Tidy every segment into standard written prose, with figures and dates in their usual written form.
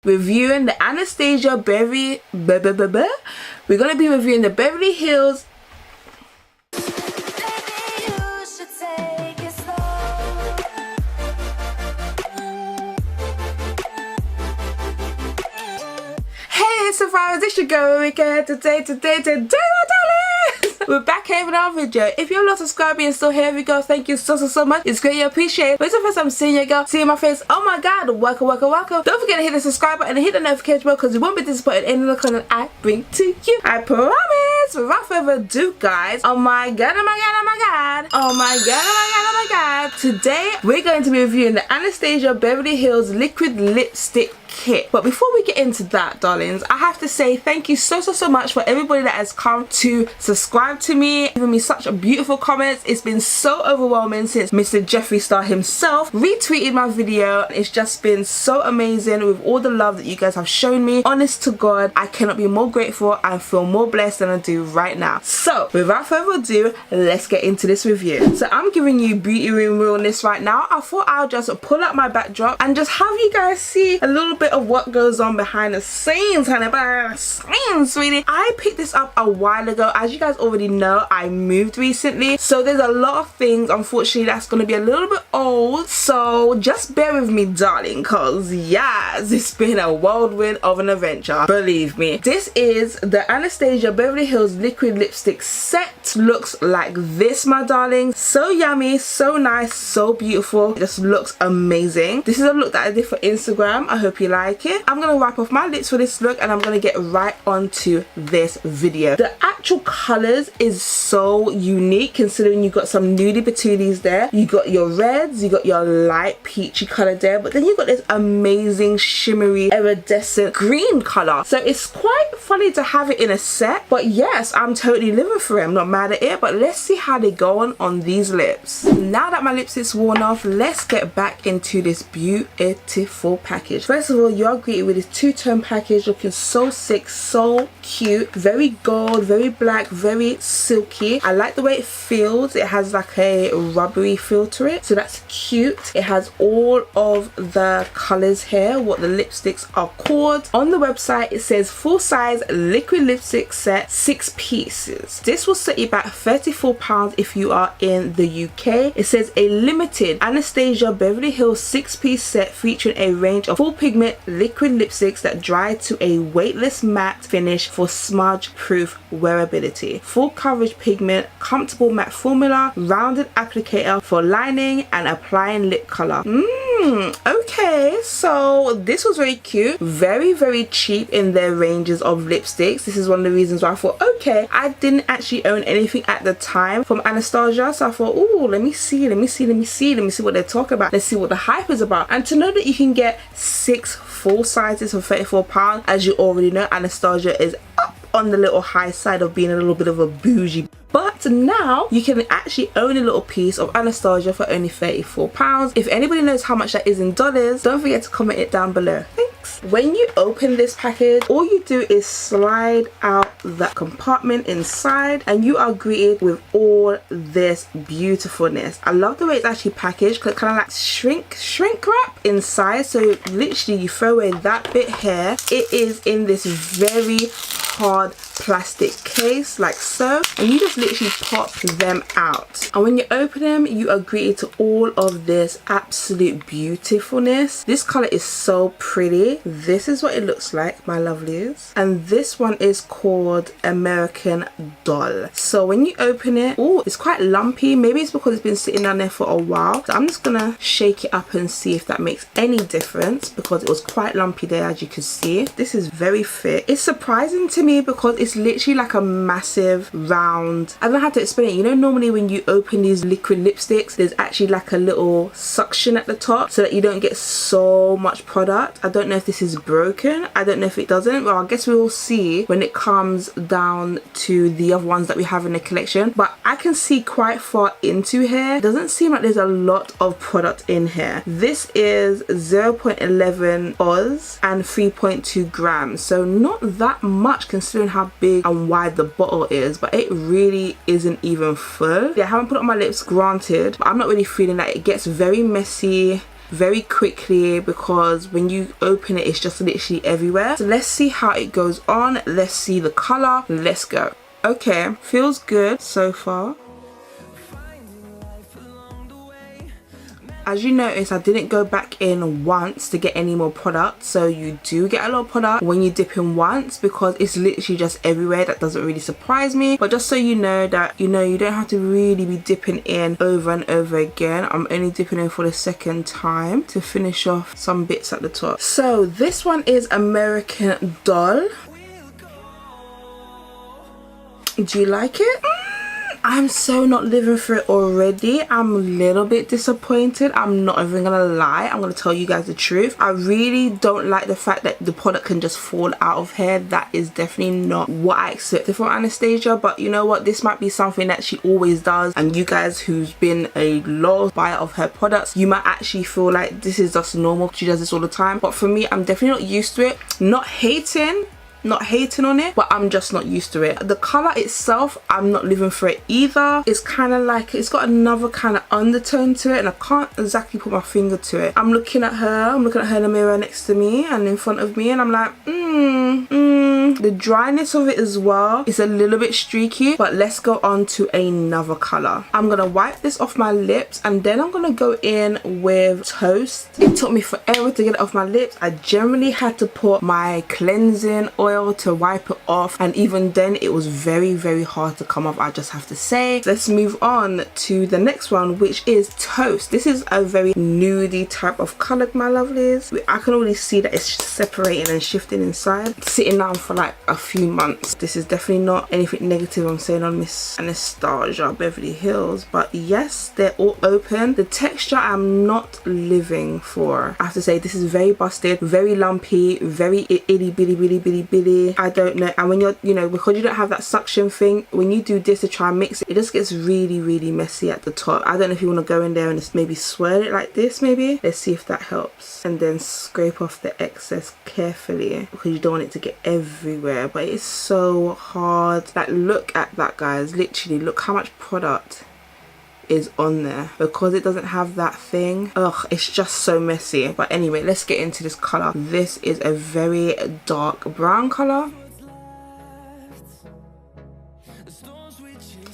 reviewing the Anastasia Beverly. We're going to be reviewing the Beverly Hills. Hey survivors, it's your girl Ruriko. Today, my darlings, we're back here with our video. If you're not subscribed and still here, we go. Thank you so much. It's greatly appreciated. But it's the first time seeing you, girl, seeing my face. Oh my god, welcome. Don't forget to hit the subscribe button and hit the notification bell because you won't be disappointed in any of the content I bring to you. I promise. Without further ado, guys. Oh my god. Today we're going to be reviewing the Anastasia Beverly Hills liquid lipstick kit. But before we get into that, darlings, I have to say thank you so much for everybody that has come to subscribe to me, giving me such a beautiful comments. It's been so overwhelming since Mr. Jeffree Star himself retweeted my video. It's just been so amazing with all the love that you guys have shown me. Honest to God, I cannot be more grateful and feel more blessed than I do right now. So without further ado, let's get into this review. So I'm giving you beauty room realness right now. I thought I'll just pull up my backdrop and just have you guys see a little bit of what goes on behind the scenes, honey. Scenes, sweetie. I picked this up a while ago. As you guys already know, I moved recently, so there's a lot of things, unfortunately, that's going to be a little bit old. So just bear with me, darling, cause yes, it's been a whirlwind of an adventure. Believe me. This is the Anastasia Beverly Hills liquid lipstick set. Looks like this, my darling. So yummy, so nice, so beautiful. It just looks amazing. This is a look that I did for Instagram. I hope you like it. I'm gonna wipe off my lips for this look and I'm gonna get right onto this video. The actual colors is so unique considering you got some nudie patooties there. You got your reds, you got your light peachy color there, but then you got this amazing shimmery iridescent green color. So it's quite funny to have it in a set, but yes, I'm totally living for it. I'm not mad at it, but let's see how they go on these lips. Now that my lipstick's worn off, let's get back into this beautiful package. First of all, you are greeted with this two-tone package looking so sick, so cute, very gold, very black, very silky. I like the way it feels. It has like a rubbery feel to it, so that's cute. It has all of the colors here, what the lipsticks are called. On the website it says full size liquid lipstick set, 6 pieces. This will set you back £34 if you are in the UK. It says a limited Anastasia Beverly Hills 6-piece set featuring a range of full pigment liquid lipsticks that dry to a weightless matte finish for smudge proof wearability. Full coverage pigment, comfortable matte formula, rounded applicator for lining and applying lip color. Okay, so this was very cute, very cheap in their ranges of lipsticks. This is one of the reasons why I thought, okay, I didn't actually own anything at the time from Anastasia, so I thought, oh, let me see what they're talking about. Let's see what the hype is about. And to know that you can get 6 full sizes for £34, as you already know, Anastasia is up on the little high side of being a little bit of a bougie. But now you can actually own a little piece of Anastasia for only £34. If anybody knows how much that is in dollars, don't forget to comment it down below. Thanks. When you open this package, all you do is slide out that compartment inside and you are greeted with all this beautifulness. I love the way it's actually packaged, because it kind of like shrink wrap inside. So literally you throw away that bit here. It is in this very hard plastic case like so, and you just literally pop them out, and when you open them you are greeted to all of this absolute beautifulness. This color is so pretty. This is what it looks like, my lovelies, and this one is called American Doll. So when you open it, oh, it's quite lumpy. Maybe it's because it's been sitting down there for a while, so I'm just gonna shake it up and see if that makes any difference, because it was quite lumpy there, as you can see. This is very fit. It's surprising to me because it's literally like a massive round, I don't know how to explain it. You know, normally when you open these liquid lipsticks, there's actually like a little suction at the top so that you don't get so much product. I don't know if this is broken, I don't know if it doesn't. Well, I guess we will see when it comes down to the other ones that we have in the collection, but I can see quite far into here. It doesn't seem like there's a lot of product in here. This is 0.11 Oz and 3.2 grams, so not that much considering how big and wide the bottle is, but it really isn't even full. Yeah, I haven't put it on my lips, granted, but I'm not really feeling that. It gets very messy very quickly because when you open it, it's just literally everywhere. So let's see how it goes on. Let's see the color. Let's go. Okay, feels good so far. As you notice, I didn't go back in once to get any more product, so you do get a lot of product when you dip in once because it's literally just everywhere. That doesn't really surprise me, but just so you know that you don't have to really be dipping in over and over again. I'm only dipping in for the second time to finish off some bits at the top. So this one is American Doll. Do you like it? I'm so not living for it already. I'm a little bit disappointed. I'm not even gonna lie. I'm gonna tell you guys the truth. I really don't like the fact that the product can just fall out of here. That is definitely not what I expected from Anastasia, but you know what, this might be something that she always does, and you guys who's been a loyal buyer of her products, you might actually feel like this is just normal. She does this all the time, but for me, I'm definitely not used to it. Not hating on it, but I'm just not used to it. The color itself, I'm not living for it either. It's kind of like, it's got another kind of undertone to it, and I can't exactly put my finger to it. I'm looking at her in the mirror next to me and in front of me, and I'm like, the dryness of it as well is a little bit streaky. But let's go on to another color. I'm gonna wipe this off my lips, and then I'm gonna go in with Toast. It took me forever to get it off my lips. I generally had to put my cleansing oil to wipe it off, and even then it was very hard to come off, I just have to say. Let's move on to the next one, which is Toast. This is a very nudie type of color, my lovelies. I can already see that it's separating and shifting inside. Sitting down for like a few months. This is definitely not anything negative I'm saying on Miss Anastasia Beverly Hills, but yes, they're all open. The texture I'm not living for. I have to say, this is very busted, very lumpy, very itty bitty. I don't know. And when you're, because you don't have that suction thing, when you do this to try and mix it, it just gets really messy at the top. I don't know if you want to go in there and just maybe swirl it like this, maybe. Let's see if that helps. And then scrape off the excess carefully because you don't want it to get everywhere. But it's so hard. Like, look at that, guys. Literally, look how much product is on there because it doesn't have that thing. Ugh, it's just so messy. But anyway, let's get into this color. This is a very dark brown color.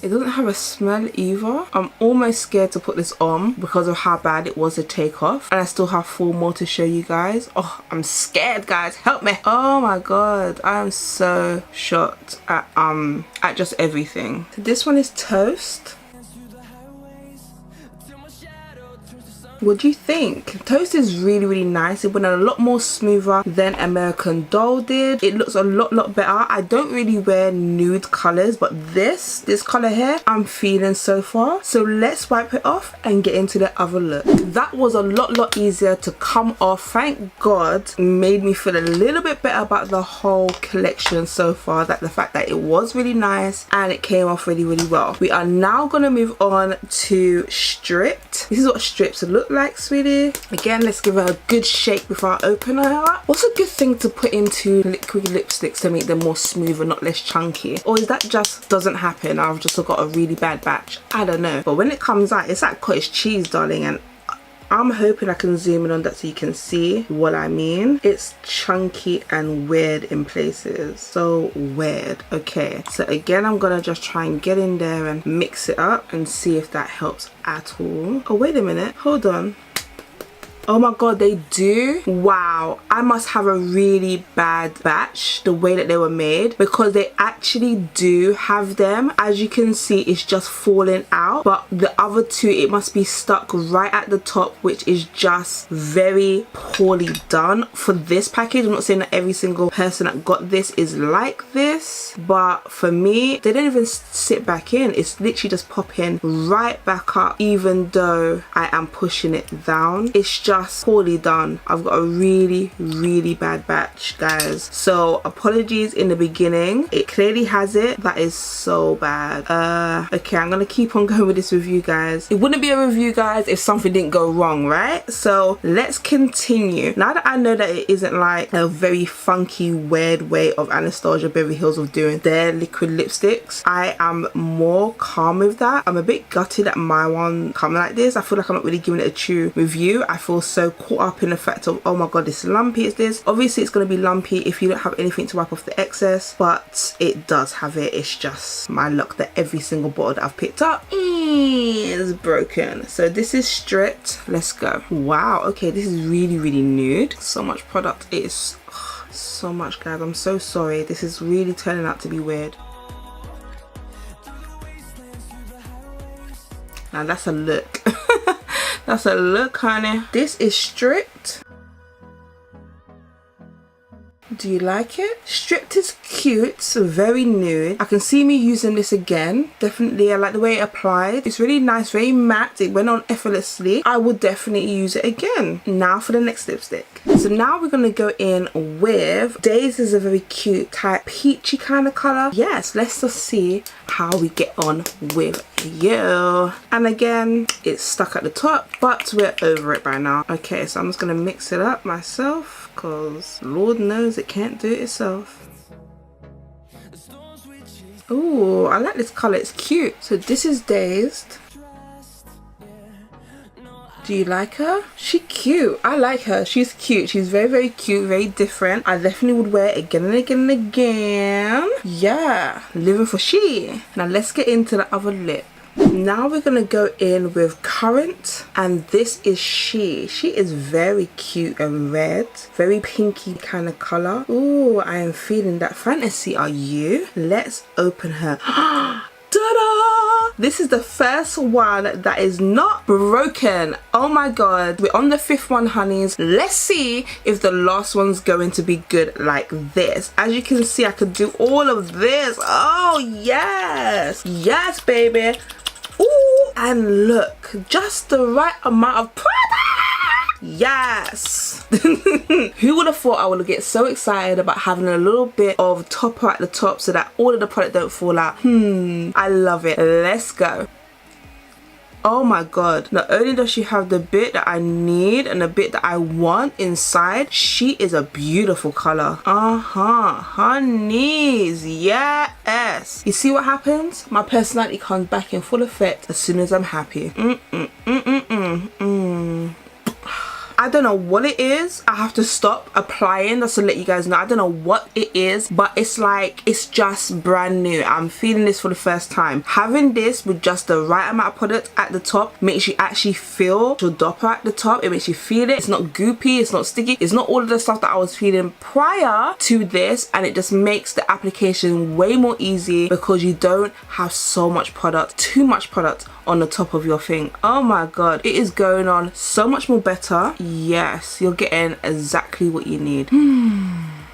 It doesn't have a smell either. I'm almost scared to put this on because of how bad it was to take off, and I still have 4 more to show you guys. Oh, I'm scared, guys, help me. Oh my god, I am so shocked at just everything. So this one is Toast. What do you think? Toast is really nice. It went a lot more smoother than American Doll did. It looks a lot better. I don't really wear nude colors, but this color here I'm feeling so far. So let's wipe it off and get into the other look. That was a lot easier to come off. Thank God. Made me feel a little bit better about the whole collection so far. That the fact that it was really nice and it came off really well. We are now gonna move on to Stripped. This is what strips look like, sweetie. Again, let's give her a good shake before I open her up. What's a good thing to put into liquid lipsticks to make them more smooth and not less chunky? Or is that just doesn't happen? I've just got a really bad batch. I don't know. But when it comes out, it's like cottage cheese, darling, and I'm hoping I can zoom in on that so you can see what I mean. It's chunky and weird in places. So weird. Okay, so again, I'm gonna just try and get in there and mix it up and see if that helps at all. Oh, wait a minute, hold on. Oh my god, they do. Wow, I must have a really bad batch the way that they were made, because they actually do have them. As you can see, it's just falling out, but the other two, it must be stuck right at the top, which is just very poorly done for this package. I'm not saying that every single person that got this is like this, but for me, they don't even sit back in. It's literally just popping right back up, even though I am pushing it down. It's just poorly done. I've got a really bad batch, guys, so apologies in the beginning. It clearly has it. That is so bad. Okay, I'm gonna keep on going with this review, guys. It wouldn't be a review, guys, if something didn't go wrong, right? So let's continue. Now that I know that it isn't like a very funky weird way of Anastasia Beverly Hills of doing their liquid lipsticks, I am more calm with that. I'm a bit gutted at my one coming like this. I feel like I'm not really giving it a true review. I feel was so caught up in the fact of, oh my god, it's lumpy, it's this. Obviously it's going to be lumpy if you don't have anything to wipe off the excess, but it does have it. It's just my luck that every single bottle that I've picked up is broken. So this is stripped. Let's go. Wow, okay, this is really, really nude. So much product. It is so much, guys. I'm so sorry. This is really turning out to be weird. Now that's a look. That's a look, honey. This is stripped. Do you like it? Stripped is cute, so very nude. I can see me using this again. Definitely, I like the way it applied. It's really nice, very matte. It went on effortlessly. I would definitely use it again. Now for the next lipstick. So now we're gonna go in with DAZED. Is a very cute type peachy kind of color. Yes, let's just see how we get on with you. And again, it's stuck at the top, but we're over it by now. Okay, so I'm just gonna mix it up myself, because Lord knows it can't do it itself. Ooh, I like this color, it's cute. So this is DAZED. Do you like her? She cute. I like her. She's cute. She's very, very cute, very different. I definitely would wear it again and again and again. Yeah, living for she. Now let's get into the other lip. Now we're gonna go in with Current, and this is she. She is very cute and red, very pinky kind of color. Ooh, I am feeling that fantasy. Are you? Let's open her. Ta-da! This is the first one that is not broken. Oh my god, we're on the 5th one, honeys. Let's see if the last one's going to be good like this. As you can see, I could do all of this. Oh yes, yes baby. Ooh, and look, just the right amount of product. Yes. Who would have thought I would get so excited about having a little bit of topper at the top so that all of the product don't fall out. I love it. Let's go. Oh my god, not only does she have the bit that I need and the bit that I want inside, she is a beautiful color. Honeys, yes. You see what happens? My personality comes back in full effect as soon as I'm happy. I don't know what it is. I have to stop applying, just to let you guys know. I don't know what it is, but it's like, it's just brand new. I'm feeling this for the first time. Having this with just the right amount of product at the top makes you actually feel your dopper at the top. It makes you feel it. It's not goopy, it's not sticky, it's not all of the stuff that I was feeling prior to this, and it just makes the application way more easy because you don't have so much product, too much product on the top of your thing. Oh my god, it is going on so much more better. Yes, you're getting exactly what you need.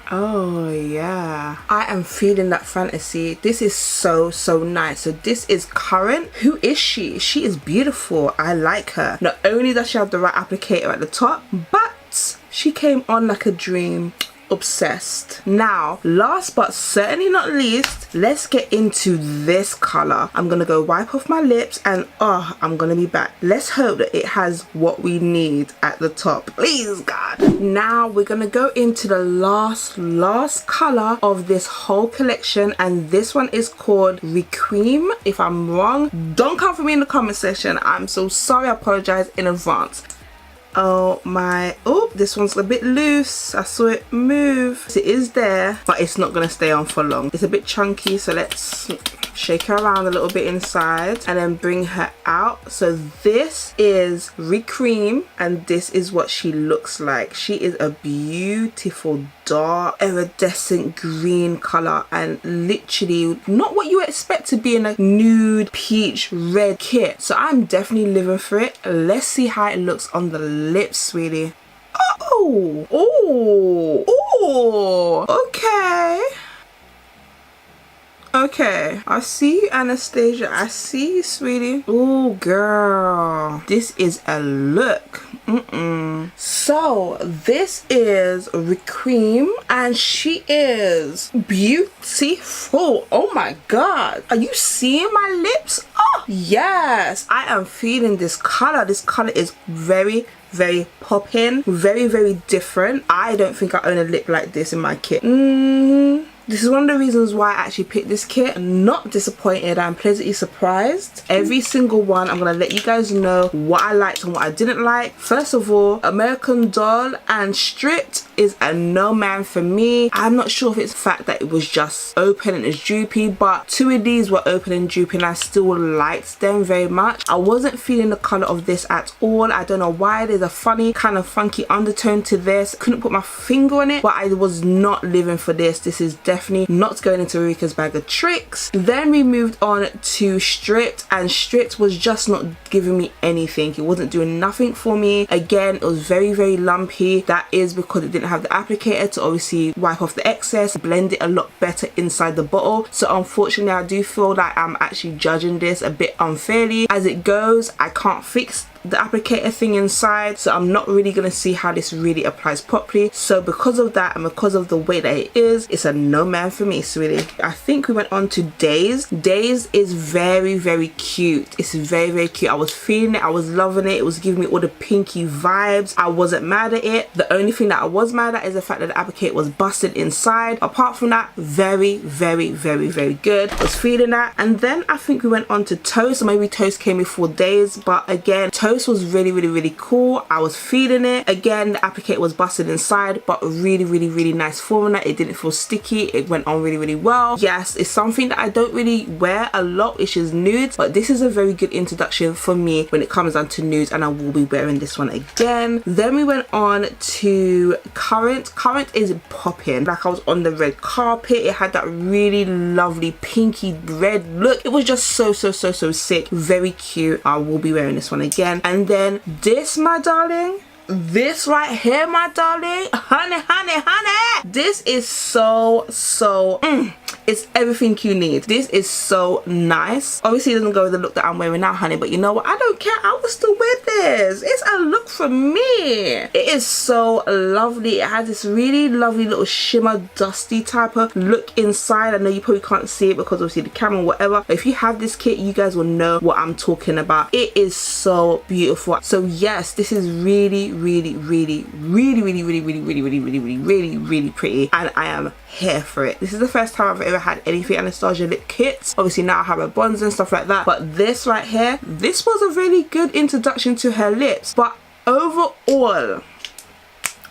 Oh yeah, I am feeling that fantasy. This is so nice. So this is Current. Who is she? She is beautiful. I like her. Not only does she have the right applicator at the top, but she came on like a dream. Obsessed. Now, last but certainly not least, let's get into this color. I'm gonna go wipe off my lips and I'm gonna be back. Let's hope that it has what we need at the top, please God. Now we're gonna go into the last color of this whole collection, and this one is called REQUIEM. If I'm wrong, don't come for me in the comment section. I'm so sorry. I apologize in advance. Oh my, oh, this one's a bit loose. I saw it move. It is there, but it's not gonna stay on for long. It's a bit chunky, so let's shake her around a little bit inside and then bring her out. So this is REQUIEM, and this is what she looks like. She is a beautiful dark iridescent green color, and literally not what you expect to be in a nude peach red kit. So I'm definitely living for it. Let's see how it looks on the lips, sweetie. Okay, I see you, Anastasia. I see you, sweetie. Oh girl, this is a look. So this is REQUIEM, and she is beautiful. Oh my god, are you seeing my lips? Oh yes, I am feeling this color. This color is very popping, very different. I don't think I own a lip like this in my kit. This is one of the reasons why I actually picked this kit. I'm not disappointed, I'm pleasantly surprised. Every single one, I'm gonna let you guys know what I liked and what I didn't like. First of all, American Doll and Stripped is a no man for me. I'm not sure if it's the fact that it was just open and it's droopy, but two of these were open and droopy and I still liked them very much. I wasn't feeling the colour of this at all. I don't know why. There's a funny kind of funky undertone to this. Couldn't put my finger on it, but I was not living for this. This is definitely not going into Ruriko's bag of tricks. Then we moved on to Stripped, and Stripped was just not giving me anything. It wasn't doing nothing for me. Again, it was very, very lumpy. That is because it didn't have the applicator to obviously wipe off the excess, blend it a lot better inside the bottle. So unfortunately, I do feel like I'm actually judging this a bit unfairly. As it goes, I can't fix the applicator thing inside, so I'm not really gonna see how this really applies properly. So because of that and because of the way that it is, it's a no man for me, sweetie. I think we went on to DAZED. DAZED is very, very cute. It's very, very cute. I was feeling it, I was loving it. It was giving me all the pinky vibes. I wasn't mad at it. The only thing that I was mad at is the fact that the applicator was busted inside. Apart from that, very, very, very, very good. I was feeling that. And then I think we went on to Toast. Maybe Toast came before DAZED, but again, Toast was really, really, really cool. I was feeling it. Again, the applicator was busted inside, but really, really, really nice formula. It didn't feel sticky. It went on really, really well. Yes, it's something that I don't really wear a lot, which is nudes, but this is a very good introduction for me when it comes down to nudes, and I will be wearing this one again. Then we went on to Current. Current is popping. Like I was on the red carpet. It had that really lovely pinky red look. It was just so, so, so, so sick. Very cute. I will be wearing this one again. And then this, my darling, this right here, my darling, honey, honey, honey, this is so, so it's everything you need. This is so nice. Obviously it doesn't go with the look that I'm wearing now, honey, but you know what, I don't care. I will still wear this. It's a look for me. It is so lovely. It has this really lovely little shimmer dusty type of look inside. I know you probably can't see it because obviously the camera, whatever, but if you have this kit, you guys will know what I'm talking about. It is so beautiful. So yes, this is really, really, really, really, really, really, really, really, really, really, really, really, really pretty, and I am here for it. This is the first time I've ever had anything Anastasia lip kits. Obviously now I have her bonds and stuff like that, but this right here, this was a really good introduction to her lips. But overall,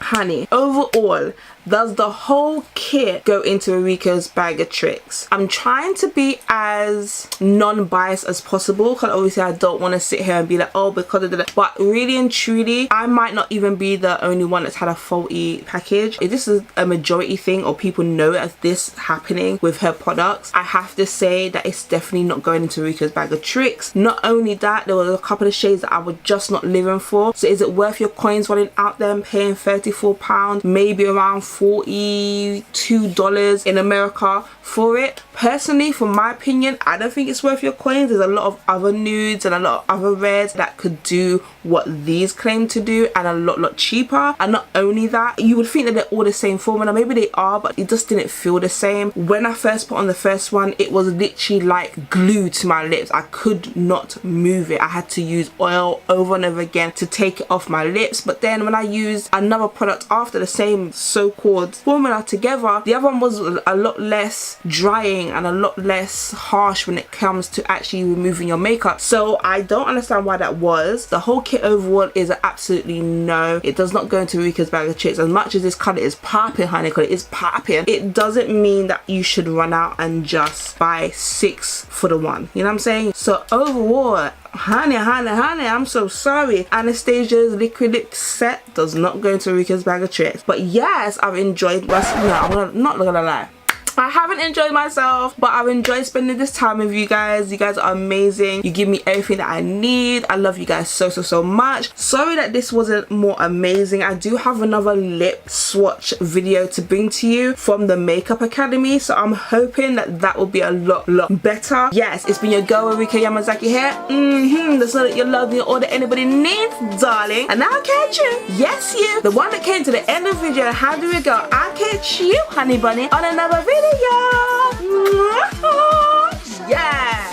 honey, overall, does the whole kit go into Ruriko's bag of tricks? I'm trying to be as non-biased as possible because obviously I don't want to sit here and be like, oh, because of that. But really and truly, I might not even be the only one that's had a faulty package. If this is a majority thing or people know as this happening with her products, I have to say that it's definitely not going into Ruriko's bag of tricks. Not only that, there were a couple of shades that I was just not living for. So is it worth your coins running out there and paying £34, maybe around $42 in America for it? Personally, for my opinion, I don't think it's worth your coins. There's a lot of other nudes and a lot of other reds that could do what these claim to do, and a lot cheaper. And not only that, you would think that they're all the same formula. Maybe they are, but it just didn't feel the same. When I first put on the first one, it was literally like glue to my lips. I could not move it. I had to use oil over and over again to take it off my lips. But then when I used another product after the same so-called formula together, the other one was a lot less drying and a lot less harsh when it comes to actually removing your makeup. So I don't understand why that was. The whole kit overall is an absolutely no. It does not go into Ruriko's bag of tricks. As much as this colour is popping, honey, because it is popping, it doesn't mean that you should run out and just buy 6 for the one. You know what I'm saying? So overall, honey, I'm so sorry. Anastasia's liquid lip set does not go into Ruriko's bag of tricks. But yes, I've enjoyed myself. No, I'm not gonna lie, I haven't enjoyed myself, but I've enjoyed spending this time with you guys. You guys are amazing. You give me everything that I need. I love you guys so much. Sorry that this wasn't more amazing. I do have another lip swatch video to bring to you from the Makeup Academy, so I'm hoping that that will be a lot better. Yes, it's been your girl Ruriko Yamazaki here. That's all that your love, your order anybody needs, darling. And I'll catch you, yes you, the one that came to the end of the video. How do we go? I'll catch you, honey bunny, on another video. Yeah.